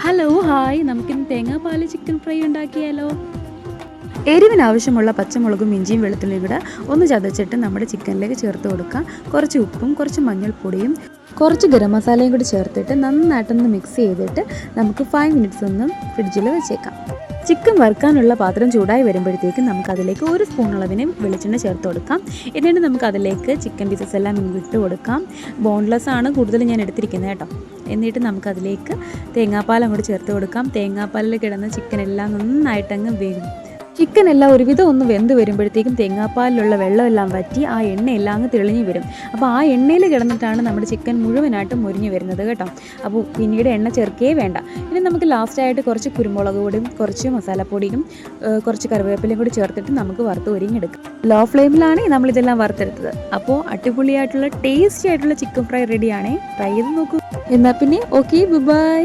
Hello hi, നമുക്കിന്ന് തേങ്ങാപ്പാൽ chicken fry ഉണ്ടാക്കിയാലോ? എരിവിനാവശ്യമുള്ള പച്ചമുളകും ഇഞ്ചിയും വെളുത്തുള്ളിയും കൂടെ ഒന്ന് ചതച്ചിട്ട് നമ്മുടെ ചിക്കനിലേക്ക് ചേർത്ത് കൊടുക്കാം. കുറച്ച് ഉപ്പും കുറച്ച് മഞ്ഞൾപ്പൊടിയും കുറച്ച് ഗരം മസാലയും കൂടി ചേർത്തിട്ട് നന്നായിട്ടൊന്ന് മിക്സ് ചെയ്തിട്ട് നമുക്ക് 5 മിനിറ്റ്സ് ഒന്ന് ഫ്രിഡ്ജിൽ വെച്ചേക്കാം. ചിക്കൻ വറുക്കാനുള്ള പാത്രം ചൂടായി വരുമ്പോഴത്തേക്കും നമുക്കതിലേക്ക് 1 സ്പൂൺ അളവിന് വെളിച്ചെണ്ണ ചേർത്ത് കൊടുക്കാം. എന്നിട്ട് നമുക്കതിലേക്ക് ചിക്കൻ പീസസ് എല്ലാം ഇട്ട് കൊടുക്കാം. ബോൺലെസ് ആണ് കൂടുതൽ ഞാൻ എടുത്തിരിക്കുന്നത് കേട്ടോ. എന്നിട്ട് നമുക്കതിലേക്ക് തേങ്ങാപ്പാൽ അങ്ങോട്ട് ചേർത്ത് കൊടുക്കാം. തേങ്ങാപ്പാലിൽ കിടന്ന ചിക്കൻ എല്ലാം നന്നായിട്ടങ്ങ് വേകും. ചിക്കൻ എല്ലാം ഒരുവിധം ഒന്ന് വെന്ത് വരുമ്പോഴത്തേക്കും തേങ്ങാപ്പാലിലുള്ള വെള്ളമെല്ലാം വറ്റി ആ എണ്ണയെല്ലാം അങ്ങ് തെളിഞ്ഞ് വരും. അപ്പോൾ ആ എണ്ണയിൽ കിടന്നിട്ടാണ് നമ്മുടെ ചിക്കൻ മുഴുവനായിട്ടും മുരിഞ്ഞ് വരുന്നത് കേട്ടോ. അപ്പോൾ പിന്നീട് എണ്ണ ചേർക്കേ വേണ്ട. ഇനി നമുക്ക് ലാസ്റ്റായിട്ട് കുറച്ച് കുരുമുളക് പൊടിയും കുറച്ച് മസാലപ്പൊടിയും കുറച്ച് കറിവേപ്പിലയും കൂടി ചേർത്തിട്ട് നമുക്ക് വറുത്ത് ഒരുങ്ങിയെടുക്കാം. ലോ ഫ്ലെയിമിലാണ് നമ്മളിതെല്ലാം വറുത്തെടുത്തത്. അപ്പോൾ അടിപൊളിയായിട്ടുള്ള ടേസ്റ്റി ആയിട്ടുള്ള ചിക്കൻ ഫ്രൈ റെഡിയാണേ. ട്രൈ ചെയ്ത് നോക്കൂ. എന്നാൽ പിന്നെ ഓക്കെ, ബൈ.